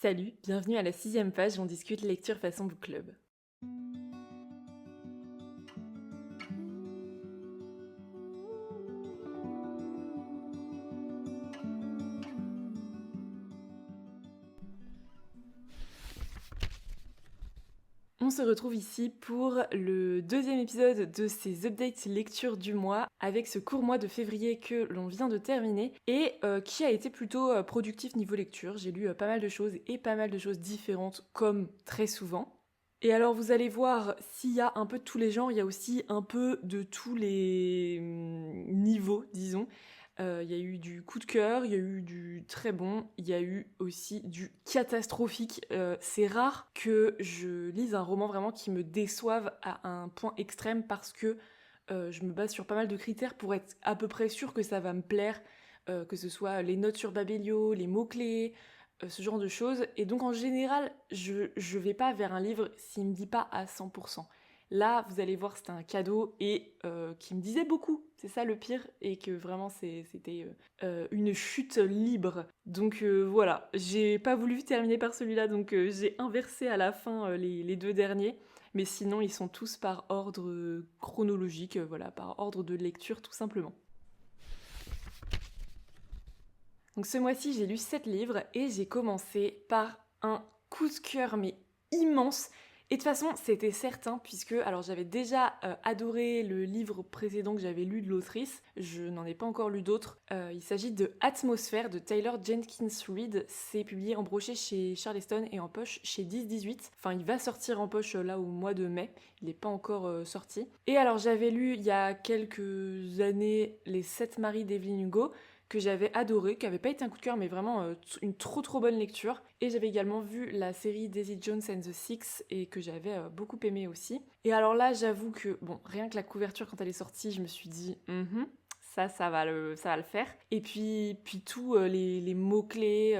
Salut, bienvenue à la 6e page, on discute lecture façon book club. On se retrouve ici pour le 2e épisode de ces updates lecture du mois avec ce court mois de février que l'on vient de terminer et qui a été plutôt productif niveau lecture. J'ai lu pas mal de choses et pas mal de choses différentes comme très souvent. Et alors vous allez voir, s'il y a un peu de tous les genres, il y a aussi un peu de tous les niveaux, disons. Il y a eu du coup de cœur, il y a eu du très bon, il y a eu aussi du catastrophique. C'est rare que je lise un roman vraiment qui me déçoive à un point extrême parce que je me base sur pas mal de critères pour être à peu près sûre que ça va me plaire, que ce soit les notes sur Babelio, les mots-clés, ce genre de choses. Et donc en général, je vais pas vers un livre s'il me dit pas à 100%. Là, vous allez voir, c'était un cadeau et qui me disait beaucoup. C'est ça le pire, et que vraiment c'était une chute libre. Donc voilà, j'ai pas voulu terminer par celui-là, donc j'ai inversé à la fin les deux derniers. Mais sinon, ils sont tous par ordre chronologique, voilà, par ordre de lecture tout simplement. Donc ce mois-ci, j'ai lu 7 livres et j'ai commencé par un coup de cœur mais immense. Et de toute façon, c'était certain puisque alors j'avais déjà adoré le livre précédent que j'avais lu de l'autrice. Je n'en ai pas encore lu d'autres. Il s'agit de Atmosphère de Taylor Jenkins Reid. C'est publié en brochet chez Charleston et en poche chez 10-18. Enfin, il va sortir en poche là au mois de mai. Il n'est pas encore sorti. Et alors j'avais lu il y a quelques années Les 7 maris d'Evelyn Hugo, que j'avais adoré, qui avait pas été un coup de cœur, mais vraiment une trop bonne lecture. Et j'avais également vu la série Daisy Jones and the Six, et que j'avais beaucoup aimé aussi. Et alors là, j'avoue que, bon, rien que la couverture quand elle est sortie, je me suis dit, ça va le faire. Et puis tous les mots-clés,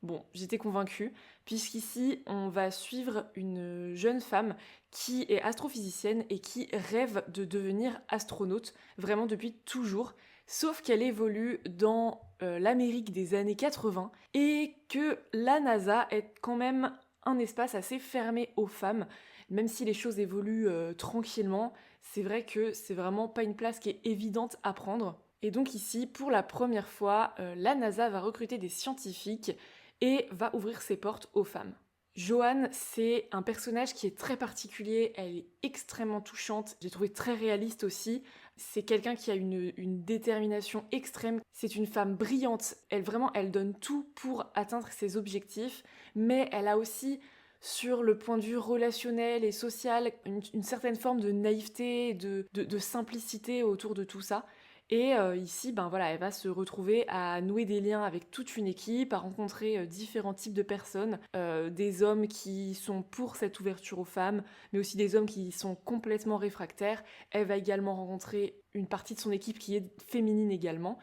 bon, j'étais convaincue, puisqu'ici, on va suivre une jeune femme qui est astrophysicienne et qui rêve de devenir astronaute, vraiment depuis toujours. Sauf qu'elle évolue dans l'Amérique des années 80 et que la NASA est quand même un espace assez fermé aux femmes. Même si les choses évoluent tranquillement, c'est vrai que c'est vraiment pas une place qui est évidente à prendre. Et donc ici, pour la première fois, la NASA va recruter des scientifiques et va ouvrir ses portes aux femmes. Joanne, c'est un personnage qui est très particulier, elle est extrêmement touchante, j'ai trouvé très réaliste aussi. C'est quelqu'un qui a une détermination extrême, c'est une femme brillante, elle donne tout pour atteindre ses objectifs, mais elle a aussi, sur le point de vue relationnel et social, une certaine forme de naïveté, de simplicité autour de tout ça. Et ici, ben voilà, elle va se retrouver à nouer des liens avec toute une équipe, à rencontrer différents types de personnes, des hommes qui sont pour cette ouverture aux femmes, mais aussi des hommes qui sont complètement réfractaires. Elle va également rencontrer une partie de son équipe qui est féminine également.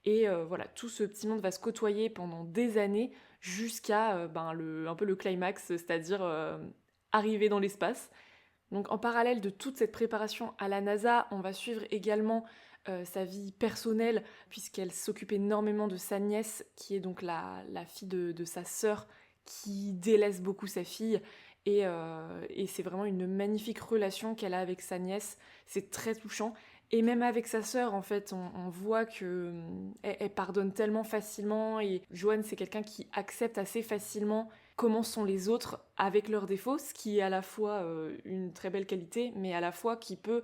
Et voilà, tout ce petit monde va se côtoyer pendant des années jusqu'à un peu le climax, c'est-à-dire arriver dans l'espace. Donc en parallèle de toute cette préparation à la NASA, on va suivre également sa vie personnelle, puisqu'elle s'occupe énormément de sa nièce, qui est donc la fille de sa sœur, qui délaisse beaucoup sa fille. Et c'est vraiment une magnifique relation qu'elle a avec sa nièce. C'est très touchant. Et même avec sa sœur, en fait, on voit que elle pardonne tellement facilement. Et Joanne, c'est quelqu'un qui accepte assez facilement comment sont les autres avec leurs défauts, ce qui est à la fois une très belle qualité, mais à la fois qui peut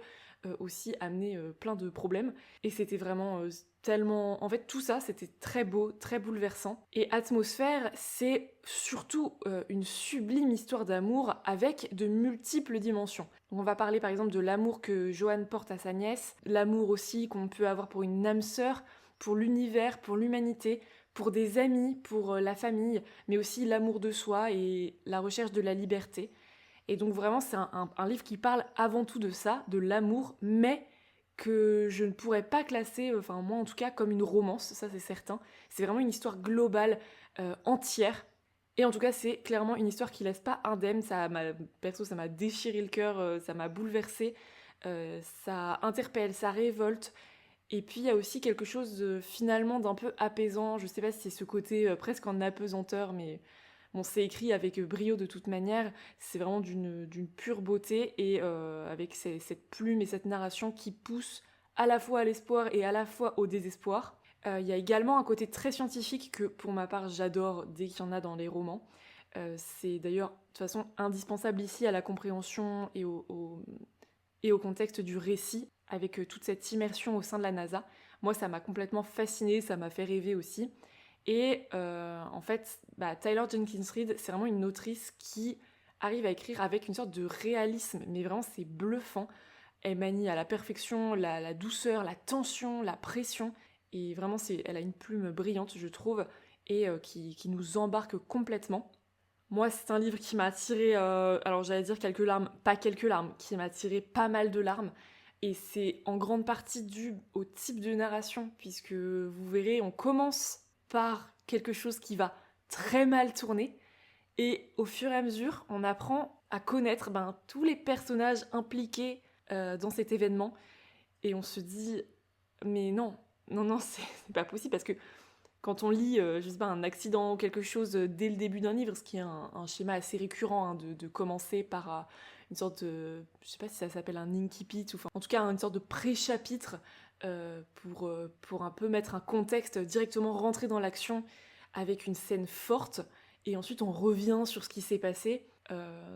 aussi amener plein de problèmes. Et c'était vraiment tellement... En fait, tout ça, c'était très beau, très bouleversant. Et Atmosphère, c'est surtout une sublime histoire d'amour avec de multiples dimensions. Donc on va parler par exemple de l'amour que Joanne porte à sa nièce, l'amour aussi qu'on peut avoir pour une âme sœur, pour l'univers, pour l'humanité, pour des amis, pour la famille, mais aussi l'amour de soi et la recherche de la liberté. Et donc vraiment, c'est un livre qui parle avant tout de ça, de l'amour, mais que je ne pourrais pas classer, enfin moi en tout cas, comme une romance, ça c'est certain. C'est vraiment une histoire globale, entière. Et en tout cas, c'est clairement une histoire qui laisse pas indemne. Perso, ça m'a déchiré le cœur, ça m'a bouleversée, ça interpelle, ça révolte. Et puis il y a aussi quelque chose finalement d'un peu apaisant. Je sais pas si c'est ce côté presque en apesanteur, mais Bon, c'est écrit avec brio de toute manière, c'est vraiment d'une pure beauté, et avec cette plume et cette narration qui pousse à la fois à l'espoir et à la fois au désespoir. Il y a également un côté très scientifique que pour ma part j'adore dès qu'il y en a dans les romans. C'est d'ailleurs de toute façon indispensable ici à la compréhension et au contexte du récit, avec toute cette immersion au sein de la NASA. Moi, ça m'a complètement fascinée, ça m'a fait rêver aussi. Et en fait, Tyler Jenkins Reid, c'est vraiment une autrice qui arrive à écrire avec une sorte de réalisme, mais vraiment c'est bluffant. Elle manie à la perfection la douceur, la tension, la pression, et vraiment elle a une plume brillante, je trouve, et qui nous embarque complètement. Moi, c'est un livre qui m'a attiré, alors j'allais dire quelques larmes, pas quelques larmes, qui m'a attiré pas mal de larmes. Et c'est en grande partie dû au type de narration, puisque vous verrez, on commence par quelque chose qui va très mal tourner, et au fur et à mesure, on apprend à connaître tous les personnages impliqués dans cet événement, et on se dit, mais non, non, non, c'est pas possible, parce que quand on lit, je sais pas, un accident ou quelque chose dès le début d'un livre, ce qui est un schéma assez récurrent, hein, de commencer par une sorte de, je sais pas si ça s'appelle un incipit, ou enfin, en tout cas une sorte de pré-chapitre pour un peu mettre un contexte, directement rentrer dans l'action avec une scène forte, et ensuite on revient sur ce qui s'est passé.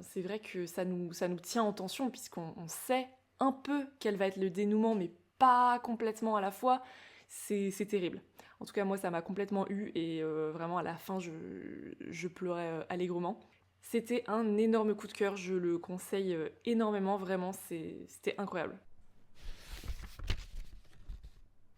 C'est vrai que ça nous tient en tension, puisqu'on sait un peu quel va être le dénouement, mais pas complètement à la fois. C'est terrible. En tout cas, moi, ça m'a complètement eu, et vraiment, à la fin, je pleurais allègrement. C'était un énorme coup de cœur, je le conseille énormément, vraiment, c'était incroyable.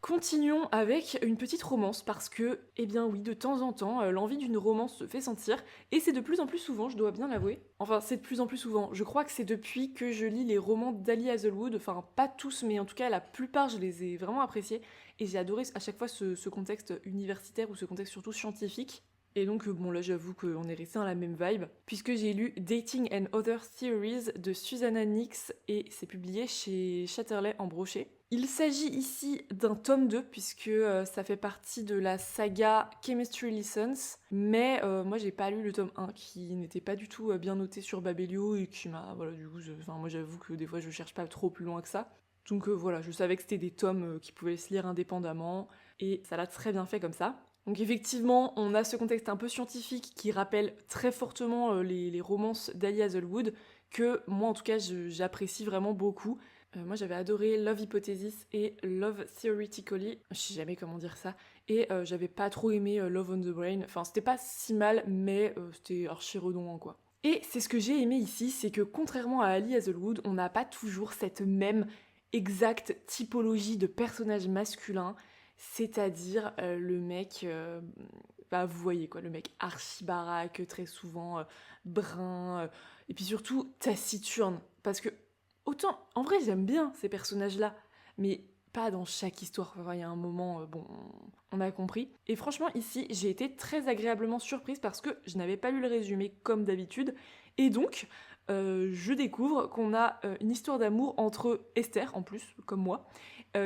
Continuons avec une petite romance, parce que, eh bien oui, de temps en temps, l'envie d'une romance se fait sentir, et c'est de plus en plus souvent, je dois bien l'avouer. Enfin, c'est de plus en plus souvent. Je crois que c'est depuis que je lis les romans d'Ali Hazelwood, enfin pas tous, mais en tout cas la plupart, je les ai vraiment appréciés, et j'ai adoré à chaque fois ce contexte universitaire, ou ce contexte surtout scientifique. Et donc, bon, là, j'avoue qu'on est resté dans la même vibe, puisque j'ai lu Dating and Other Theories de Susanna Nix, et c'est publié chez Chatterley en brochet. Il s'agit ici d'un tome 2, puisque ça fait partie de la saga Chemistry Lessons, mais moi j'ai pas lu le tome 1, qui n'était pas du tout bien noté sur Babelio, et qui m'a... Voilà, du coup, moi j'avoue que des fois je cherche pas trop plus loin que ça. Donc voilà, je savais que c'était des tomes qui pouvaient se lire indépendamment, et ça l'a très bien fait comme ça. Donc effectivement, on a ce contexte un peu scientifique qui rappelle très fortement les romances d'Ali Hazelwood, que moi en tout cas j'apprécie vraiment beaucoup. Moi j'avais adoré Love Hypothesis et Love Theoretically, je sais jamais comment dire ça, et j'avais pas trop aimé Love on the Brain, enfin c'était pas si mal, mais c'était archi redondant quoi. Et c'est ce que j'ai aimé ici, c'est que contrairement à Ali Hazelwood, on n'a pas toujours cette même exacte typologie de personnage masculin, c'est-à-dire le mec, vous voyez quoi, le mec archi baraque, très souvent brun, et puis surtout taciturne, parce que autant, en vrai, j'aime bien ces personnages-là, mais pas dans chaque histoire. Enfin, il y a un moment, bon, on a compris. Et franchement, ici, j'ai été très agréablement surprise parce que je n'avais pas lu le résumé comme d'habitude. Et donc, je découvre qu'on a une histoire d'amour entre Esther, en plus, comme moi,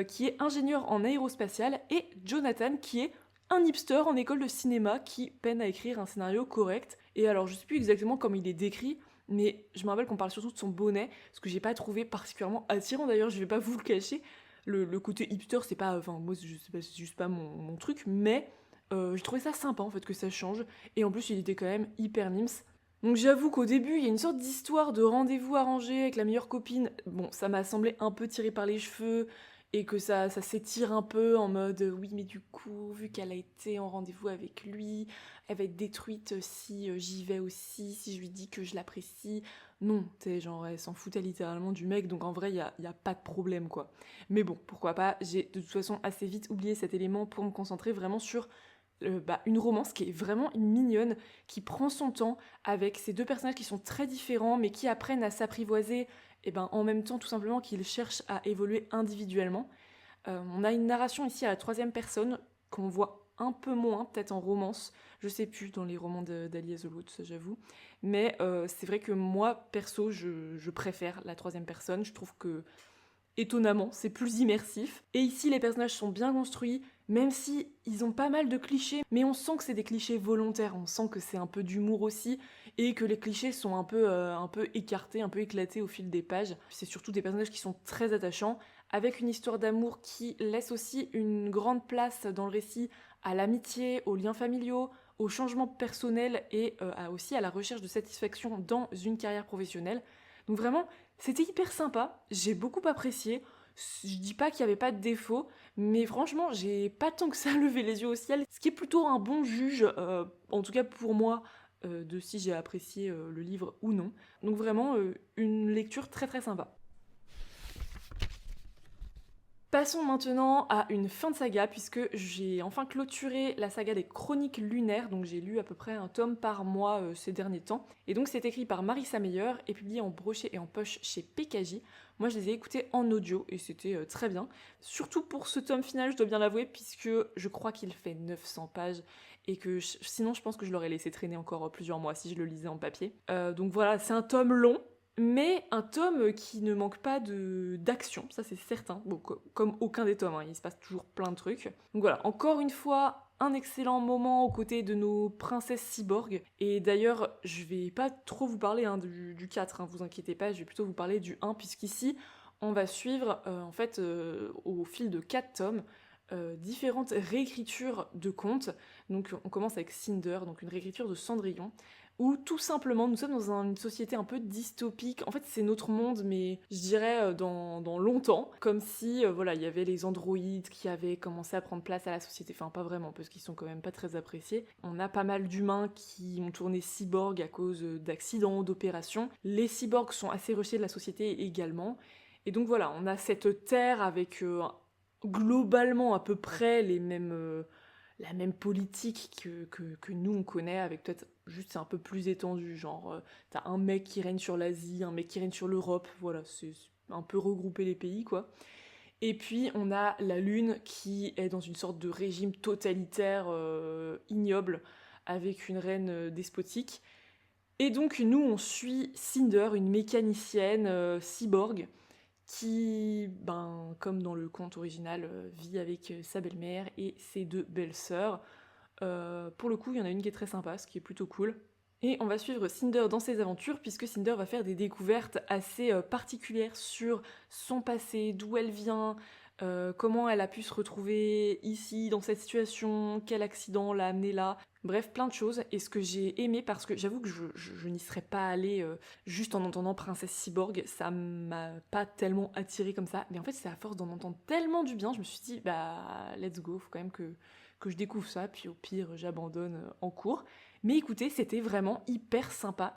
qui est ingénieur en aérospatial, et Jonathan, qui est un hipster en école de cinéma qui peine à écrire un scénario correct. Et alors, je sais plus exactement comment il est décrit, mais je me rappelle qu'on parle surtout de son bonnet, ce que j'ai pas trouvé particulièrement attirant, d'ailleurs, je vais pas vous le cacher. Le côté hipster, c'est pas... Enfin, moi, c'est juste pas mon truc, mais j'ai trouvé ça sympa, en fait, que ça change. Et en plus, il était quand même hyper mims. Donc j'avoue qu'au début, il y a une sorte d'histoire de rendez-vous arrangé avec la meilleure copine. Bon, ça m'a semblé un peu tiré par les cheveux, et que ça s'étire un peu en mode oui, mais du coup, vu qu'elle a été en rendez-vous avec lui, elle va être détruite si j'y vais aussi, si je lui dis que je l'apprécie. Non, tu sais, genre, elle s'en foutait littéralement du mec, donc en vrai, y a pas de problème, quoi. Mais bon, pourquoi pas, j'ai de toute façon assez vite oublié cet élément pour me concentrer vraiment sur une romance qui est vraiment mignonne, qui prend son temps avec ces deux personnages qui sont très différents, mais qui apprennent à s'apprivoiser, et en même temps, tout simplement, qu'ils cherchent à évoluer individuellement. On a une narration ici à la troisième personne, qu'on voit un peu moins, peut-être en romance, je sais plus dans les romans d'Ali Hazelwood, ça j'avoue, mais c'est vrai que moi, perso, je préfère la troisième personne, je trouve que étonnamment, c'est plus immersif. Et ici, les personnages sont bien construits, même si ils ont pas mal de clichés, mais on sent que c'est des clichés volontaires, on sent que c'est un peu d'humour aussi, et que les clichés sont un peu écartés, un peu éclatés au fil des pages. C'est surtout des personnages qui sont très attachants, avec une histoire d'amour qui laisse aussi une grande place dans le récit à l'amitié, aux liens familiaux, aux changements personnels et aussi à la recherche de satisfaction dans une carrière professionnelle. Donc vraiment, c'était hyper sympa, j'ai beaucoup apprécié. Je dis pas qu'il n'y avait pas de défauts, mais franchement, j'ai pas tant que ça levé les yeux au ciel, ce qui est plutôt un bon juge, en tout cas pour moi, de si j'ai apprécié le livre ou non. Donc vraiment, une lecture très très sympa. Passons maintenant à une fin de saga, puisque j'ai enfin clôturé la saga des Chroniques lunaires, donc j'ai lu à peu près un tome par mois ces derniers temps. Et donc c'est écrit par Marissa Meyer et publié en brochet et en poche chez PKJ. Moi je les ai écoutés en audio et c'était très bien. Surtout pour ce tome final, je dois bien l'avouer, puisque je crois qu'il fait 900 pages et que sinon je pense que je l'aurais laissé traîner encore plusieurs mois si je le lisais en papier. Donc voilà, c'est un tome long, mais un tome qui ne manque pas d'action, ça c'est certain. Bon, comme aucun des tomes, hein, il se passe toujours plein de trucs. Donc voilà, encore une fois, un excellent moment aux côtés de nos princesses cyborgs. Et d'ailleurs, je vais pas trop vous parler du 4, vous inquiétez pas, je vais plutôt vous parler du 1, puisqu'ici, on va suivre au fil de 4 tomes, différentes réécritures de contes. Donc on commence avec Cinder, donc une réécriture de Cendrillon, où tout simplement nous sommes dans une société un peu dystopique. En fait, c'est notre monde, mais je dirais dans longtemps, comme si voilà, il y avait les androïdes qui avaient commencé à prendre place à la société. Enfin, pas vraiment, parce qu'ils sont quand même pas très appréciés. On a pas mal d'humains qui ont tourné cyborg à cause d'accidents, d'opérations. Les cyborgs sont assez rejetés de la société également. Et donc voilà, on a cette terre avec globalement à peu près la même politique que nous on connaît, avec peut-être juste c'est un peu plus étendu, genre t'as un mec qui règne sur l'Asie, un mec qui règne sur l'Europe, voilà, c'est un peu regrouper les pays quoi. Et puis on a la Lune qui est dans une sorte de régime totalitaire ignoble, avec une reine despotique. Et donc nous on suit Cinder, une mécanicienne cyborg, qui, comme dans le conte original, vit avec sa belle-mère et ses deux belles-sœurs. Pour le coup, il y en a une qui est très sympa, ce qui est plutôt cool. Et on va suivre Cinder dans ses aventures, puisque Cinder va faire des découvertes assez particulières sur son passé, d'où elle vient, comment elle a pu se retrouver ici, dans cette situation, quel accident l'a amenée là. Bref, plein de choses. Et ce que j'ai aimé, parce que j'avoue que je n'y serais pas allée juste en entendant Princesse Cyborg, ça m'a pas tellement attirée comme ça. Mais en fait, c'est à force d'en entendre tellement du bien, je me suis dit, let's go, faut quand même que je découvre ça, puis au pire, j'abandonne en cours. Mais écoutez, c'était vraiment hyper sympa.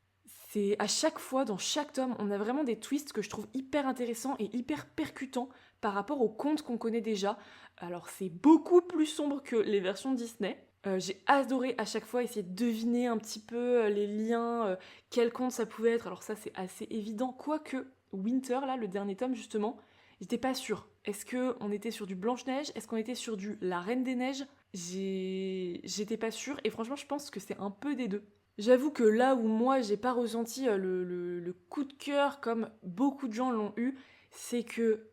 C'est à chaque fois, dans chaque tome, on a vraiment des twists que je trouve hyper intéressants et hyper percutants par rapport aux contes qu'on connaît déjà. Alors c'est beaucoup plus sombre que les versions Disney. J'ai adoré à chaque fois essayer de deviner un petit peu les liens, quel conte ça pouvait être. Alors ça c'est assez évident, quoique Winter, là, le dernier tome justement, j'étais pas sûre. Est-ce qu'on était sur du Blanche-Neige? Est-ce qu'on était sur du La Reine des Neiges? J'étais pas sûre et franchement je pense que c'est un peu des deux. J'avoue que là où moi j'ai pas ressenti le coup de cœur comme beaucoup de gens l'ont eu, c'est que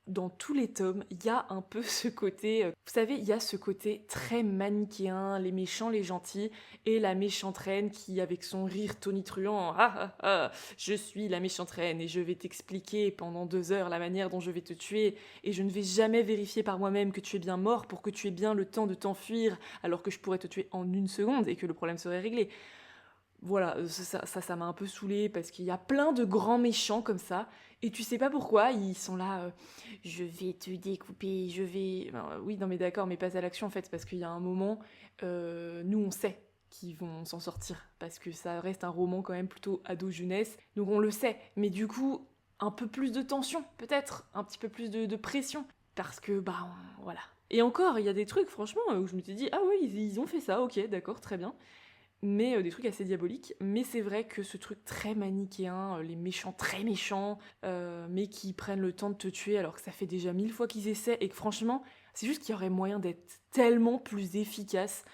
dans tous les tomes, il y a un peu ce côté, vous savez, il y a ce côté très manichéen, les méchants, les gentils, et la méchante reine qui, avec son rire tonitruant, ah ah ah, je suis la méchante reine et je vais t'expliquer pendant 2 heures la manière dont je vais te tuer, et je ne vais jamais vérifier par moi-même que tu es bien mort pour que tu aies bien le temps de t'enfuir, alors que je pourrais te tuer en 1 seconde et que le problème serait réglé. Voilà, ça m'a un peu saoulée parce qu'il y a plein de grands méchants comme ça, et tu sais pas pourquoi, ils sont là, je vais te découper, je vais... oui, non mais d'accord, mais pas à l'action en fait, parce qu'il y a un moment, nous on sait qu'ils vont s'en sortir, parce que ça reste un roman quand même plutôt ado-jeunesse, donc on le sait, mais du coup, un peu plus de tension, peut-être, un petit peu plus de pression, parce que, voilà. Et encore, il y a des trucs, franchement, où je me suis dit, ah oui, ils ont fait ça, ok, d'accord, très bien, mais des trucs assez diaboliques. Mais c'est vrai que ce truc très manichéen, les méchants très méchants, mais qui prennent le temps de te tuer alors que ça fait déjà 1000 fois qu'ils essaient, et que franchement, c'est juste qu'il y aurait moyen d'être tellement plus efficace.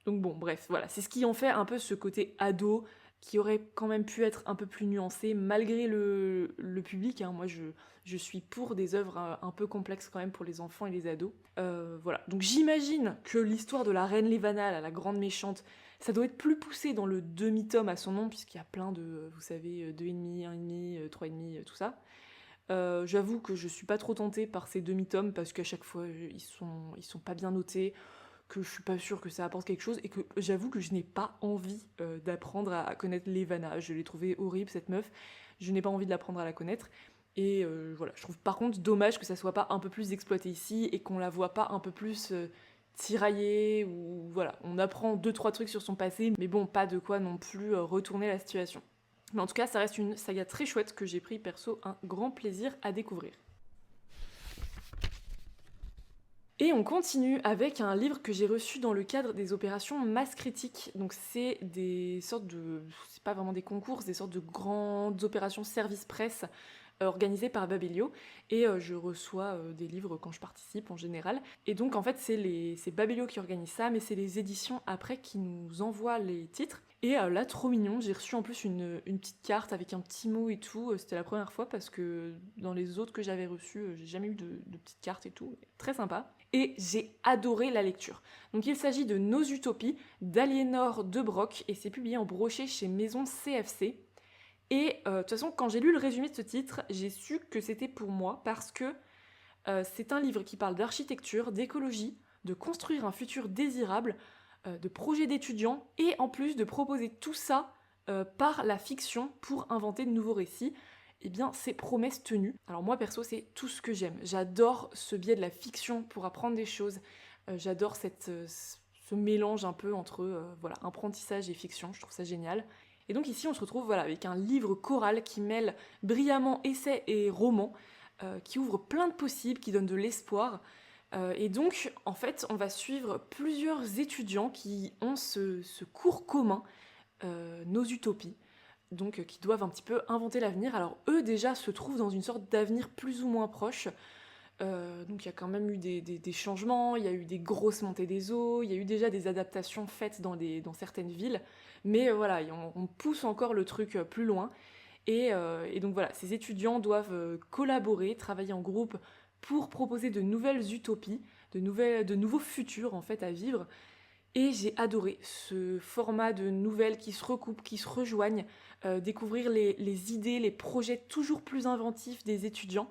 Donc bon, bref, voilà, c'est ce qui en fait un peu ce côté ado, qui aurait quand même pu être un peu plus nuancé malgré le public, hein. Moi je suis pour des œuvres un peu complexes quand même pour les enfants et les ados. Voilà, donc j'imagine que l'histoire de la reine Lévana, la grande méchante, ça doit être plus poussé dans le demi-tome à son nom, puisqu'il y a plein de, vous savez, 2,5, 1,5, 3,5, tout ça. J'avoue que je suis pas trop tentée par ces demi-tomes, parce qu'à chaque fois, ils sont pas bien notés, que je suis pas sûre que ça apporte quelque chose, et que j'avoue que je n'ai pas envie d'apprendre à connaître Lévana. Je l'ai trouvée horrible, cette meuf. Je n'ai pas envie de l'apprendre à la connaître. Et voilà, je trouve par contre dommage que ça soit pas un peu plus exploité ici, et qu'on la voit pas un peu plus tiraillée, ou voilà, on apprend 2-3 trucs sur son passé, mais bon, pas de quoi non plus retourner la situation. Mais en tout cas, ça reste une saga très chouette que j'ai pris perso un grand plaisir à découvrir. Et on continue avec un livre que j'ai reçu dans le cadre des opérations Masse Critique. Donc c'est des sortes de... c'est pas vraiment des concours, c'est des sortes de grandes opérations service presse organisées par Babelio. Et je reçois des livres quand je participe en général. Et donc en fait c'est Babelio qui organise ça, mais c'est les éditions après qui nous envoient les titres. Et là, trop mignon, j'ai reçu en plus une petite carte avec un petit mot et tout. C'était la première fois parce que dans les autres que j'avais reçus, j'ai jamais eu de petites cartes et tout. Très sympa. Et j'ai adoré la lecture. Donc il s'agit de Nos Utopies d'Aliénor de Broc et c'est publié en brochet chez Maison CFC. Et de toute façon, quand j'ai lu le résumé de ce titre, j'ai su que c'était pour moi parce que c'est un livre qui parle d'architecture, d'écologie, de construire un futur désirable, de projets d'étudiants et en plus de proposer tout ça par la fiction pour inventer de nouveaux récits. Eh bien, c'est promesse tenue. Alors moi, perso, c'est tout ce que j'aime. J'adore ce biais de la fiction pour apprendre des choses. J'adore ce mélange un peu entre voilà, apprentissage et fiction. Je trouve ça génial. Et donc ici, on se retrouve voilà, avec un livre choral qui mêle brillamment essais et romans, qui ouvre plein de possibles, qui donne de l'espoir. Et donc, en fait, on va suivre plusieurs étudiants qui ont ce cours commun, Nos Utopies, donc qui doivent un petit peu inventer l'avenir. Alors eux déjà se trouvent dans une sorte d'avenir plus ou moins proche. Donc il y a quand même eu des changements, il y a eu des grosses montées des eaux, il y a eu déjà des adaptations faites dans certaines villes, mais voilà, on pousse encore le truc plus loin. Et donc voilà, ces étudiants doivent collaborer, travailler en groupe pour proposer de nouvelles utopies, de nouveaux futurs en fait à vivre. Et j'ai adoré ce format de nouvelles qui se recoupent, qui se rejoignent, découvrir les idées, les projets toujours plus inventifs des étudiants.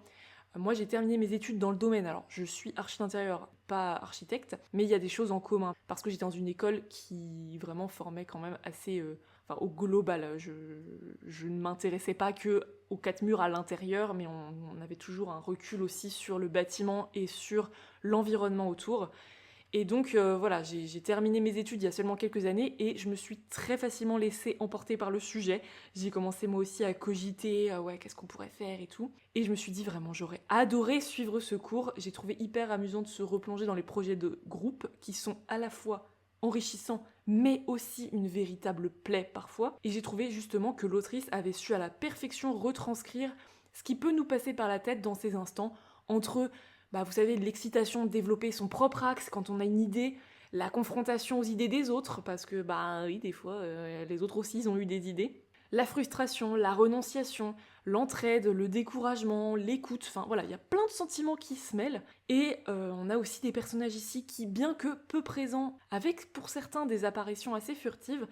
Moi, j'ai terminé mes études dans le domaine. Alors, je suis archi d'intérieur, pas architecte, mais il y a des choses en commun. Parce que j'étais dans une école qui vraiment formait quand même assez... enfin, au global. Je ne m'intéressais pas que aux quatre murs à l'intérieur, mais on avait toujours un recul aussi sur le bâtiment et sur l'environnement autour. Et donc voilà, j'ai terminé mes études il y a seulement quelques années et je me suis très facilement laissée emporter par le sujet. J'ai commencé moi aussi à cogiter, ouais, qu'est-ce qu'on pourrait faire et tout. Et je me suis dit vraiment, j'aurais adoré suivre ce cours. J'ai trouvé hyper amusant de se replonger dans les projets de groupe qui sont à la fois enrichissants mais aussi une véritable plaie parfois. Et j'ai trouvé justement que l'autrice avait su à la perfection retranscrire ce qui peut nous passer par la tête dans ces instants entre vous savez, l'excitation de développer son propre axe quand on a une idée, la confrontation aux idées des autres, parce que, oui, des fois, les autres aussi, ils ont eu des idées. La frustration, la renonciation, l'entraide, le découragement, l'écoute, enfin voilà, il y a plein de sentiments qui se mêlent. Et on a aussi des personnages ici qui, bien que peu présents, avec pour certains des apparitions assez furtives,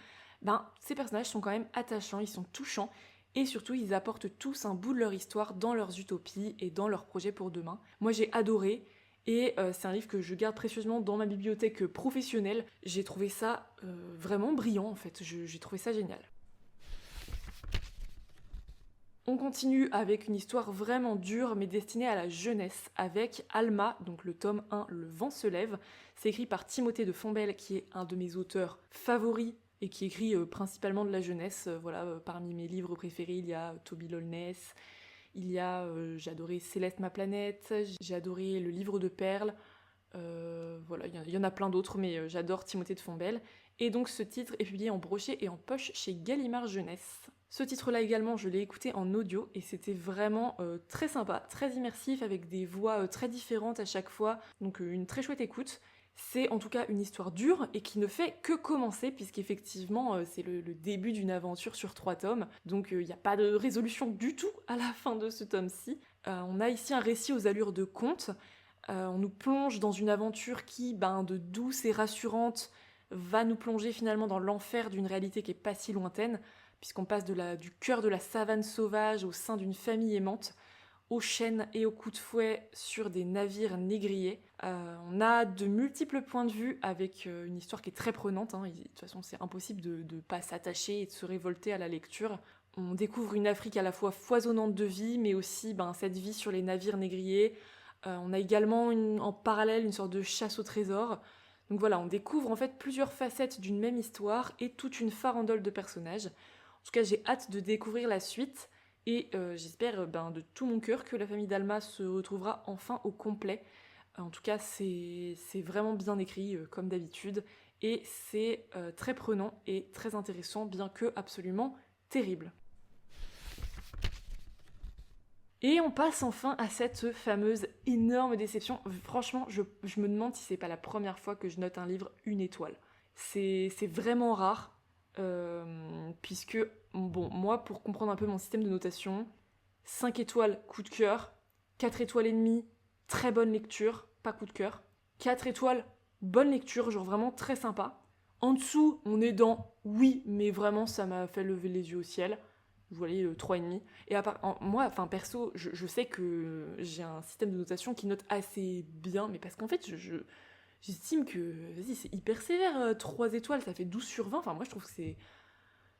ces personnages sont quand même attachants, ils sont touchants. Et surtout, ils apportent tous un bout de leur histoire dans leurs utopies et dans leurs projets pour demain. Moi, j'ai adoré, et c'est un livre que je garde précieusement dans ma bibliothèque professionnelle. J'ai trouvé ça vraiment brillant, en fait. J'ai trouvé ça génial. On continue avec une histoire vraiment dure, mais destinée à la jeunesse, avec Alma, donc le tome 1, Le vent se lève. C'est écrit par Timothée de Fontbelle, qui est un de mes auteurs favoris, et qui écrit principalement de la jeunesse. Parmi mes livres préférés, il y a Toby Lollness, il y a, j'ai adoré Céleste ma planète, j'ai adoré Le livre de perles, il y en a plein d'autres, mais j'adore Timothée de Fontbelle. Et donc ce titre est publié en brochet et en poche chez Gallimard Jeunesse. Ce titre-là également, je l'ai écouté en audio et c'était vraiment très sympa, très immersif, avec des voix très différentes à chaque fois, donc une très chouette écoute. C'est en tout cas une histoire dure et qui ne fait que commencer puisqu'effectivement c'est le début d'une aventure sur 3 tomes. Donc il n'y a pas de résolution du tout à la fin de ce tome-ci. On a ici un récit aux allures de conte. On nous plonge dans une aventure qui, de douce et rassurante, va nous plonger finalement dans l'enfer d'une réalité qui est pas si lointaine, puisqu'on passe du cœur de la savane sauvage au sein d'une famille aimante, aux chaînes et aux coups de fouet sur des navires négriers. On a de multiples points de vue avec une histoire qui est très prenante. De toute façon, c'est impossible de ne pas s'attacher et de se révolter à la lecture. On découvre une Afrique à la fois foisonnante de vie, mais aussi cette vie sur les navires négriers. On a également en parallèle une sorte de chasse au trésor. Donc voilà, on découvre en fait plusieurs facettes d'une même histoire et toute une farandole de personnages. En tout cas, j'ai hâte de découvrir la suite. Et j'espère de tout mon cœur que la famille Dalma se retrouvera enfin au complet. En tout cas, c'est vraiment bien écrit, comme d'habitude. Et c'est très prenant et très intéressant, bien que absolument terrible. Et on passe enfin à cette fameuse énorme déception. Franchement, je me demande si c'est pas la première fois que je note un livre 1 étoile. C'est vraiment rare. Puisque, moi, pour comprendre un peu mon système de notation, 5 étoiles, coup de cœur, 4 étoiles et demie, très bonne lecture, pas coup de cœur, 4 étoiles, bonne lecture, genre vraiment très sympa. En dessous, on est dans oui, mais vraiment, ça m'a fait lever les yeux au ciel. Vous voyez, 3,5. Et moi, perso, je sais que j'ai un système de notation qui note assez bien, mais parce qu'en fait, j'estime que, vas-y, c'est hyper sévère, 3 étoiles, ça fait 12 sur 20. Enfin, moi, je trouve que c'est...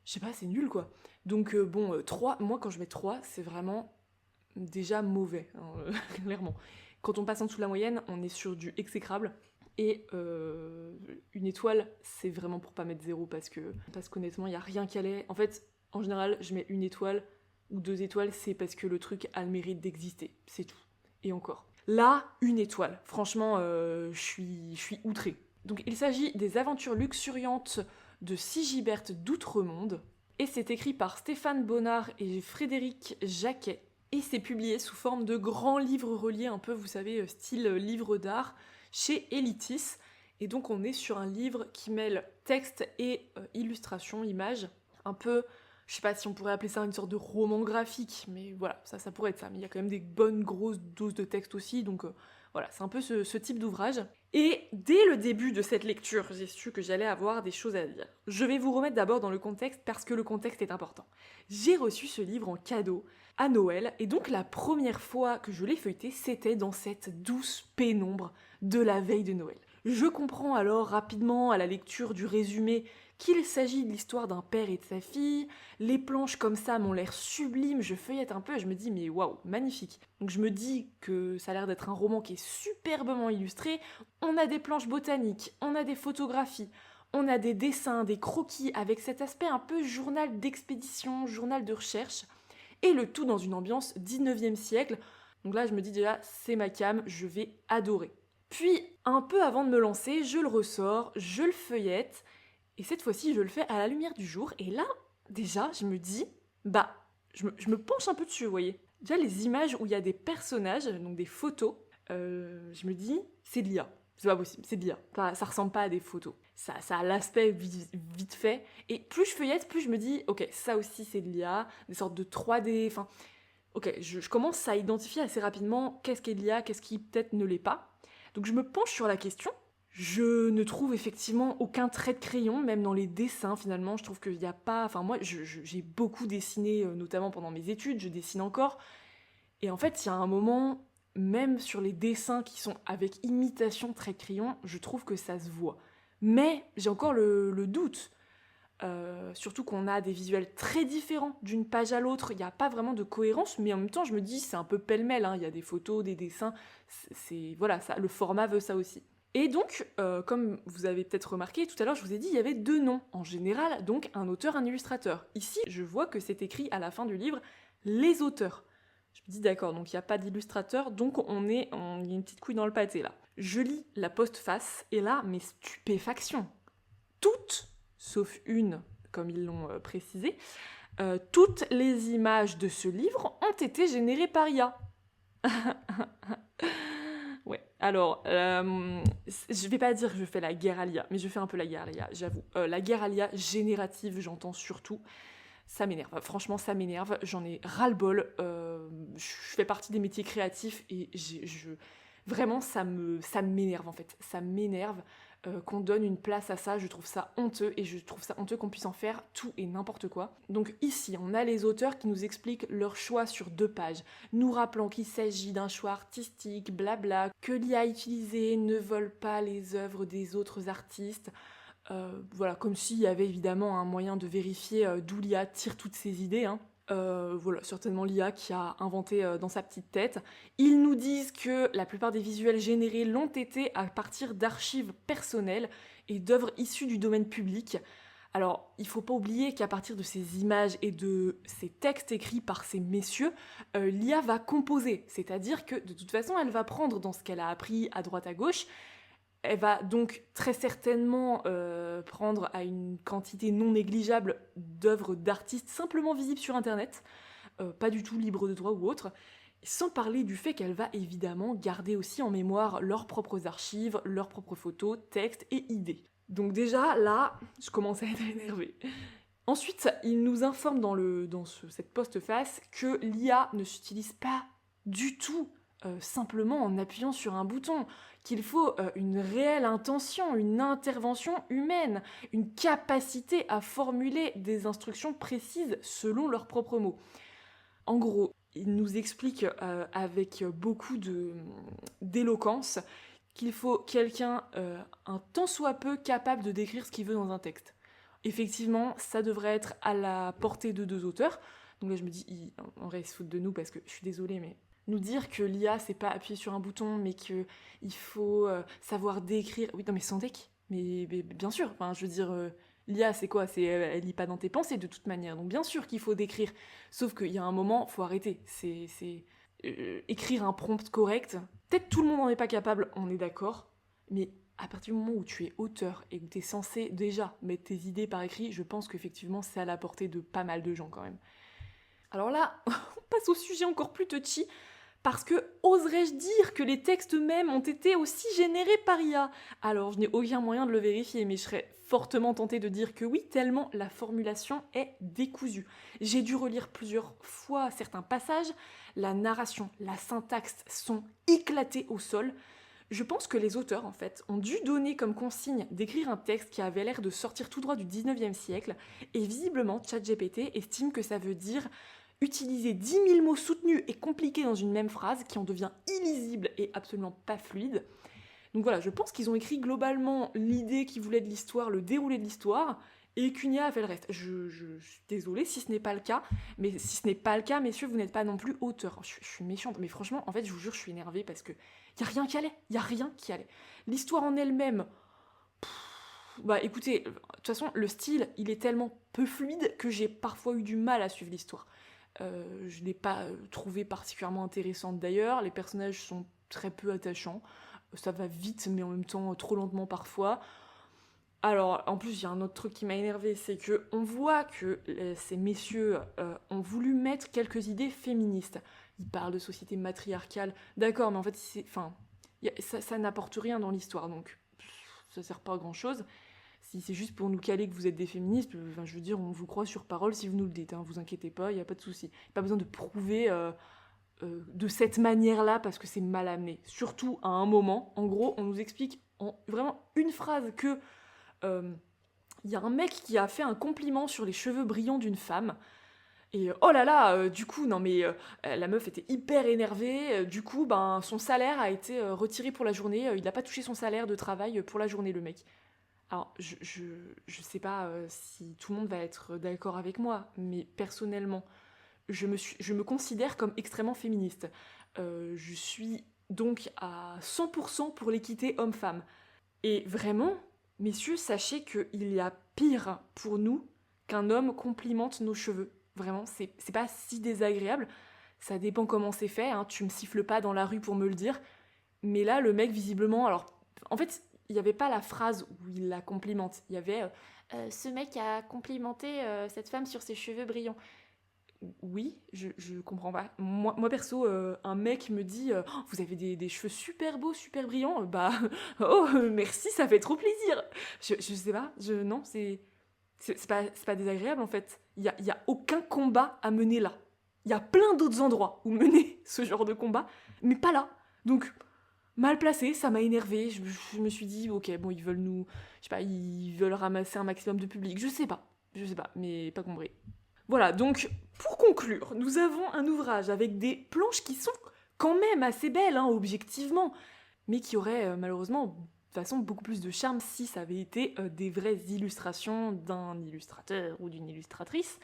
Je sais pas, c'est nul, quoi. Donc, 3, moi, quand je mets 3, c'est vraiment déjà mauvais, clairement. Quand on passe en dessous de la moyenne, on est sur du exécrable. Et 1 étoile, c'est vraiment pour pas mettre 0, parce qu'honnêtement, il n'y a rien qui allait. En fait, en général, je mets 1 étoile ou 2 étoiles, c'est parce que le truc a le mérite d'exister. C'est tout. Et encore. Là, 1 étoile. Franchement, je suis outrée. Donc, il s'agit des aventures luxuriantes de Sigiberte d'Outremonde. Et c'est écrit par Stéphane Bonnard et Frédéric Jacquet. Et c'est publié sous forme de grands livres reliés, un peu, vous savez, style livre d'art, chez Elitis. Et donc, on est sur un livre qui mêle texte et illustration, images. Un peu... Je sais pas si on pourrait appeler ça une sorte de roman graphique, mais voilà, ça pourrait être ça. Mais il y a quand même des bonnes grosses doses de texte aussi, donc voilà, c'est un peu ce type d'ouvrage. Et dès le début de cette lecture, j'ai su que j'allais avoir des choses à dire. Je vais vous remettre d'abord dans le contexte, parce que le contexte est important. J'ai reçu ce livre en cadeau à Noël, et donc la première fois que je l'ai feuilleté, c'était dans cette douce pénombre de la veille de Noël. Je comprends alors rapidement à la lecture du résumé qu'il s'agit de l'histoire d'un père et de sa fille. Les planches comme ça m'ont l'air sublimes, je feuillette un peu et je me dis mais waouh, magnifique. Donc je me dis que ça a l'air d'être un roman qui est superbement illustré. On a des planches botaniques, on a des photographies, on a des dessins, des croquis avec cet aspect un peu journal d'expédition, journal de recherche. Et le tout dans une ambiance 19e siècle. Donc là je me dis déjà c'est ma came, je vais adorer. Puis un peu avant de me lancer, je le ressors, je le feuillette. Et cette fois-ci, je le fais à la lumière du jour. Et là, déjà, je me dis, je me penche un peu dessus, vous voyez. Déjà, les images où il y a des personnages, donc des photos, je me dis, c'est de l'IA. C'est pas possible, c'est de l'IA. Ça ressemble pas à des photos. Ça a l'aspect vite fait. Et plus je feuillette, plus je me dis, ok, ça aussi c'est de l'IA, des sortes de 3D, enfin... Ok, je commence à identifier assez rapidement qu'est-ce qui est de l'IA, qu'est-ce qui peut-être ne l'est pas. Donc je me penche sur la question. Je ne trouve effectivement aucun trait de crayon, même dans les dessins finalement, je trouve qu'il n'y a pas... Enfin moi, j'ai beaucoup dessiné, notamment pendant mes études, je dessine encore, et en fait, il y a un moment, même sur les dessins qui sont avec imitation trait de crayon, je trouve que ça se voit. Mais j'ai encore le doute, surtout qu'on a des visuels très différents d'une page à l'autre, il n'y a pas vraiment de cohérence, mais en même temps, je me dis, c'est un peu pêle-mêle, il y a des photos, des dessins, voilà, ça, le format veut ça aussi. Et donc, comme vous avez peut-être remarqué, tout à l'heure je vous ai dit il y avait 2 noms, en général, donc un auteur, un illustrateur. Ici, je vois que c'est écrit à la fin du livre « les auteurs ». Je me dis d'accord, donc il n'y a pas d'illustrateur, donc il y a une petite couille dans le pâté là. Je lis la postface, et là, mes stupéfactions. Toutes, sauf une, comme ils l'ont précisé, toutes les images de ce livre ont été générées par IA. Ouais, Alors, je vais pas dire que je fais la guerre à l'IA, mais je fais un peu la guerre à l'IA, j'avoue. La guerre à l'IA générative, j'entends surtout. Ça m'énerve, franchement ça m'énerve, j'en ai ras-le-bol, je fais partie des métiers créatifs et vraiment ça m'énerve en fait, ça m'énerve qu'on donne une place à ça, je trouve ça honteux et je trouve ça honteux qu'on puisse en faire tout et n'importe quoi. Donc ici on a les auteurs qui nous expliquent leur choix sur 2 pages, nous rappelant qu'il s'agit d'un choix artistique, blabla, que l'IA utilisée ne vole pas les œuvres des autres artistes. Voilà, comme s'il y avait évidemment un moyen de vérifier d'où l'IA tire toutes ses idées, hein. Voilà, certainement l'IA qui a inventé dans sa petite tête. Ils nous disent que la plupart des visuels générés l'ont été à partir d'archives personnelles et d'œuvres issues du domaine public. Alors, il faut pas oublier qu'à partir de ces images et de ces textes écrits par ces messieurs, l'IA va composer. C'est-à-dire que de toute façon, elle va prendre dans ce qu'elle a appris à droite à gauche. Elle va donc très certainement prendre à une quantité non négligeable d'œuvres d'artistes simplement visibles sur Internet, pas du tout libres de droit ou autre, sans parler du fait qu'elle va évidemment garder aussi en mémoire leurs propres archives, leurs propres photos, textes et idées. Donc déjà, là, je commence à être énervée. Ensuite, il nous informe cette postface que l'IA ne s'utilise pas du tout simplement en appuyant sur un bouton, qu'il faut une réelle intention, une intervention humaine, une capacité à formuler des instructions précises selon leurs propres mots. En gros, il nous explique avec beaucoup d'éloquence qu'il faut quelqu'un un tant soit peu capable de décrire ce qu'il veut dans un texte. Effectivement, ça devrait être à la portée de 2 auteurs. Donc là, je me dis, en vrai, ils se foutent de nous parce que je suis désolée, mais nous dire que l'IA, c'est pas appuyer sur un bouton, mais qu'il faut savoir décrire. Oui, non, mais sans deck. Mais bien sûr, enfin, je veux dire, l'IA, c'est quoi? Elle lit pas dans tes pensées de toute manière. Donc bien sûr qu'il faut décrire. Sauf qu'il y a un moment, faut arrêter. Écrire un prompt correct. Peut-être tout le monde n'en est pas capable, on est d'accord. Mais à partir du moment où tu es auteur et où tu es censé déjà mettre tes idées par écrit, je pense qu'effectivement, c'est à la portée de pas mal de gens quand même. Alors là, on passe au sujet encore plus touchy, parce que oserais-je dire que les textes eux-mêmes ont été aussi générés par IA? Alors, je n'ai aucun moyen de le vérifier, mais je serais fortement tentée de dire que oui, tellement la formulation est décousue. J'ai dû relire plusieurs fois certains passages, la narration, la syntaxe sont éclatées au sol. Je pense que les auteurs, en fait, ont dû donner comme consigne d'écrire un texte qui avait l'air de sortir tout droit du 19e siècle, et visiblement, ChatGPT estime que ça veut dire utiliser 10 000 mots soutenus et compliqués dans une même phrase qui en devient illisible et absolument pas fluide. Donc voilà, je pense qu'ils ont écrit globalement l'idée qu'ils voulaient de l'histoire, le déroulé de l'histoire, et qu'une IA a fait le reste. Je suis désolée si ce n'est pas le cas, mais si ce n'est pas le cas, messieurs, vous n'êtes pas non plus auteur. Je suis méchante, mais franchement, en fait, je vous jure, je suis énervée parce que y a rien qui allait, y a rien qui allait. L'histoire en elle-même, bah écoutez, de toute façon, le style, il est tellement peu fluide que j'ai parfois eu du mal à suivre l'histoire. Je ne l'ai pas trouvé particulièrement intéressante d'ailleurs, les personnages sont très peu attachants, ça va vite mais en même temps trop lentement parfois. Alors en plus il y a un autre truc qui m'a énervé, c'est que on voit que ces messieurs ont voulu mettre quelques idées féministes. Ils parlent de société matriarcale, d'accord, mais en fait ça n'apporte rien dans l'histoire, donc ça sert pas à grand chose. Si c'est juste pour nous caler que vous êtes des féministes, enfin, je veux dire, on vous croit sur parole si vous nous le dites, hein, vous inquiétez pas, il n'y a pas de souci. Pas besoin de prouver de cette manière-là parce que c'est mal amené. Surtout à un moment, en gros, on nous explique en vraiment une phrase que y a un mec qui a fait un compliment sur les cheveux brillants d'une femme. Et oh là là, du coup, non mais la meuf était hyper énervée, du coup, ben, son salaire a été retiré pour la journée, il n'a pas touché son salaire de travail pour la journée, le mec. Alors, je sais pas si tout le monde va être d'accord avec moi, mais personnellement, je me considère comme extrêmement féministe. Je suis donc à 100% pour l'équité homme-femme. Et vraiment, messieurs, sachez qu'il y a pire pour nous qu'un homme complimente nos cheveux. Vraiment, c'est pas si désagréable. Ça dépend comment c'est fait, hein. Tu me siffles pas dans la rue pour me le dire. Mais là, le mec, visiblement, alors, en fait, il n'y avait pas la phrase où il la complimente. Il y avait ce mec a complimenté cette femme sur ses cheveux brillants. Oui, je comprends pas. Moi perso, un mec me dit oh, vous avez des cheveux super beaux, super brillants. Bah, oh, merci, ça fait trop plaisir. Je sais pas, non, c'est pas désagréable en fait. Il y a aucun combat à mener là. Il y a plein d'autres endroits où mener ce genre de combat, mais pas là. Donc, mal placé, ça m'a énervé. Je me suis dit, ok, bon, ils veulent nous. Je sais pas, ils veulent ramasser un maximum de public. Je sais pas, mais pas compris. Voilà, donc pour conclure, nous avons un ouvrage avec des planches qui sont quand même assez belles, hein, objectivement, mais qui auraient malheureusement de façon beaucoup plus de charme si ça avait été des vraies illustrations d'un illustrateur ou d'une illustratrice,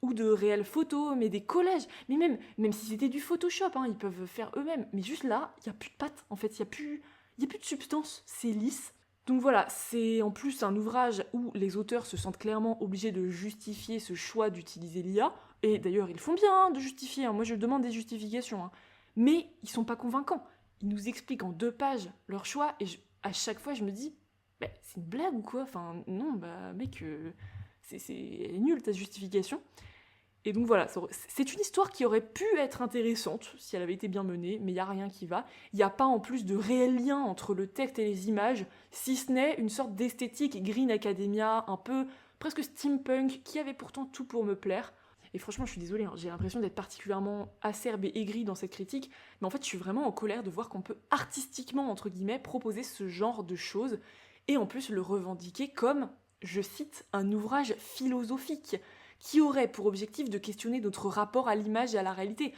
ou de réelles photos, mais des collages, mais même si c'était du Photoshop, hein, ils peuvent faire eux-mêmes, mais juste là, il n'y a plus de pattes, en fait, il y a plus de substance, c'est lisse. Donc voilà, c'est en plus un ouvrage où les auteurs se sentent clairement obligés de justifier ce choix d'utiliser l'IA, et d'ailleurs ils font bien hein, de justifier, hein. Moi je demande des justifications, hein. Mais ils sont pas convaincants. Ils nous expliquent en 2 pages leur choix, et à chaque fois je me dis, bah, c'est une blague ou quoi? Enfin non, bah mec, c'est nul ta justification. Et donc voilà, c'est une histoire qui aurait pu être intéressante si elle avait été bien menée, mais il n'y a rien qui va. Il n'y a pas en plus de réel lien entre le texte et les images, si ce n'est une sorte d'esthétique Green Academia, un peu presque steampunk, qui avait pourtant tout pour me plaire. Et franchement, je suis désolée, hein, j'ai l'impression d'être particulièrement acerbe et aigrie dans cette critique, mais en fait, je suis vraiment en colère de voir qu'on peut artistiquement, entre guillemets, proposer ce genre de choses, et en plus le revendiquer comme, je cite, un ouvrage philosophique qui aurait pour objectif de questionner notre rapport à l'image et à la réalité.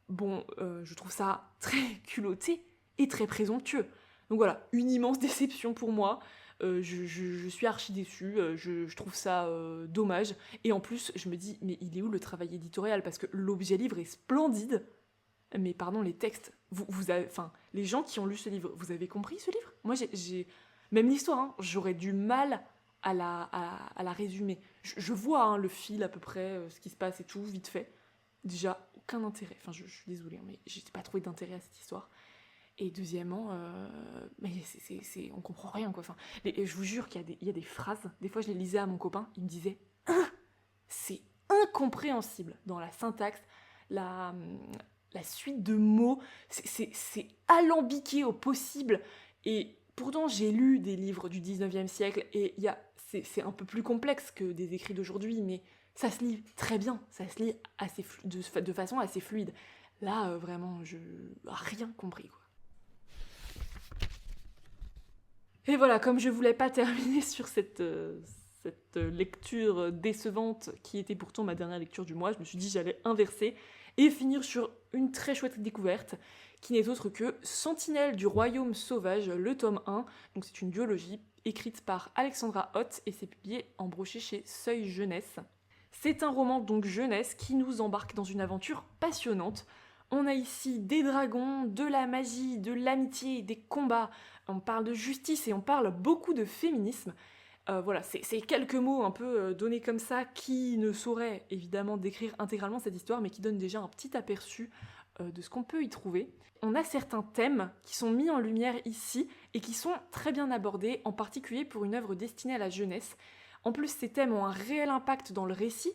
Bon, je trouve ça très culotté et très présomptueux. Donc voilà, une immense déception pour moi. Je suis archi déçue, je trouve ça dommage. Et en plus, je me dis, mais il est où le travail éditorial? Parce que l'objet livre est splendide, mais pardon, les textes, enfin, les gens qui ont lu ce livre, vous avez compris ce livre? Moi, même l'histoire, hein, j'aurais du mal à la résumer. Je vois hein, le fil à peu près, ce qui se passe et tout, vite fait. Déjà, aucun intérêt. Enfin, je suis désolée, hein, mais j'ai pas trouvé d'intérêt à cette histoire. Et deuxièmement, mais on comprend rien, quoi. Enfin, je vous jure qu'il y a des phrases, des fois je les lisais à mon copain, il me disait « C'est incompréhensible dans la syntaxe, la, la suite de mots, c'est alambiqué au possible. » Et pourtant, j'ai lu des livres du 19e siècle et c'est un peu plus complexe que des écrits d'aujourd'hui, mais ça se lit très bien, ça se lit de façon assez fluide. Là, vraiment, je rien compris, quoi. Et voilà, comme je voulais pas terminer sur cette lecture décevante qui était pourtant ma dernière lecture du mois, je me suis dit j'allais inverser et finir sur une très chouette découverte qui n'est autre que Sentinelle du Royaume Sauvage, le tome 1. Donc c'est une duologie écrite par Alexandra Ott et c'est publié en brochet chez Seuil Jeunesse. C'est un roman donc jeunesse qui nous embarque dans une aventure passionnante. On a ici des dragons, de la magie, de l'amitié, des combats. On parle de justice et on parle beaucoup de féminisme. Voilà, c'est quelques mots un peu donnés comme ça qui ne sauraient évidemment décrire intégralement cette histoire, mais qui donnent déjà un petit aperçu de ce qu'on peut y trouver. On a certains thèmes qui sont mis en lumière ici et qui sont très bien abordés, en particulier pour une œuvre destinée à la jeunesse. En plus, ces thèmes ont un réel impact dans le récit,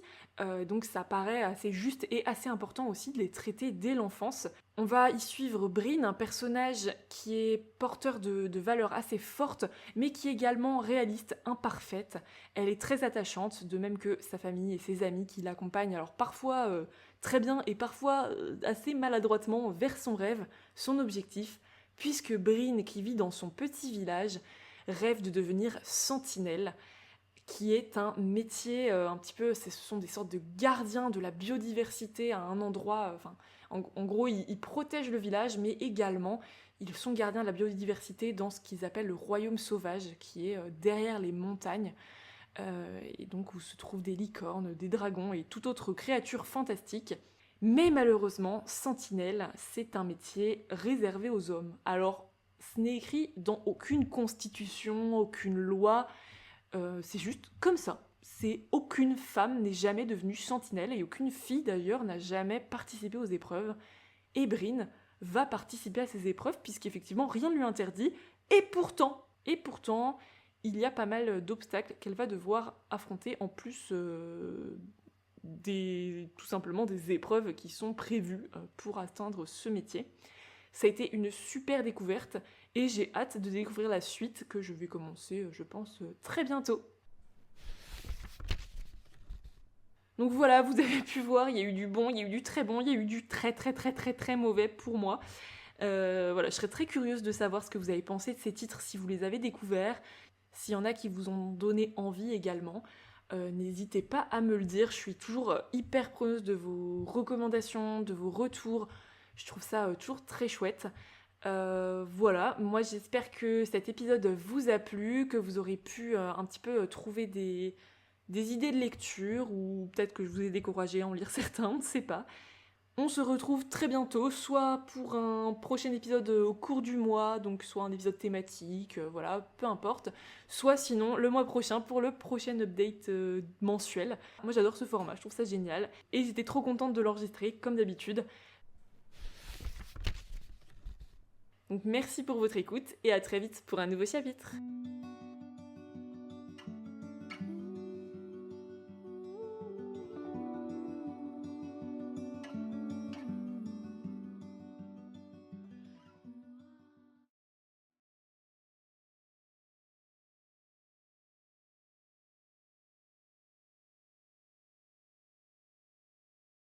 donc ça paraît assez juste et assez important aussi de les traiter dès l'enfance. On va y suivre Brynn, un personnage qui est porteur de valeurs assez fortes, mais qui est également réaliste, imparfaite. Elle est très attachante, de même que sa famille et ses amis qui l'accompagnent, alors parfois très bien et parfois assez maladroitement vers son rêve, son objectif, puisque Brynn, qui vit dans son petit village, rêve de devenir sentinelle, qui est un métier un petit peu, ce sont des sortes de gardiens de la biodiversité à un endroit, enfin, en gros, ils protègent le village, mais également, ils sont gardiens de la biodiversité dans ce qu'ils appellent le royaume sauvage, qui est derrière les montagnes, et donc où se trouvent des licornes, des dragons et toute autre créature fantastique. Mais malheureusement, sentinelle, c'est un métier réservé aux hommes. Alors, ce n'est écrit dans aucune constitution, aucune loi, c'est juste comme ça. Aucune femme n'est jamais devenue sentinelle et aucune fille d'ailleurs n'a jamais participé aux épreuves. Et Brynn va participer à ces épreuves puisqu'effectivement rien ne lui interdit. Et pourtant, il y a pas mal d'obstacles qu'elle va devoir affronter en plus tout simplement des épreuves qui sont prévues pour atteindre ce métier. Ça a été une super découverte et j'ai hâte de découvrir la suite que je vais commencer, je pense, très bientôt. Donc voilà, vous avez pu voir, il y a eu du bon, il y a eu du très bon, il y a eu du très très très très très mauvais pour moi. Voilà, je serais très curieuse de savoir ce que vous avez pensé de ces titres, si vous les avez découverts, s'il y en a qui vous ont donné envie également. N'hésitez pas à me le dire, je suis toujours hyper preneuse de vos recommandations, de vos retours. Je trouve ça toujours très chouette. Voilà, moi j'espère que cet épisode vous a plu, que vous aurez pu un petit peu trouver des idées de lecture, ou peut-être que je vous ai découragé à en lire certains, on ne sait pas. On se retrouve très bientôt, soit pour un prochain épisode au cours du mois, donc soit un épisode thématique, voilà, peu importe, soit sinon le mois prochain pour le prochain update mensuel. Moi j'adore ce format, je trouve ça génial, et j'étais trop contente de l'enregistrer, comme d'habitude. Donc merci pour votre écoute, et à très vite pour un nouveau chapitre.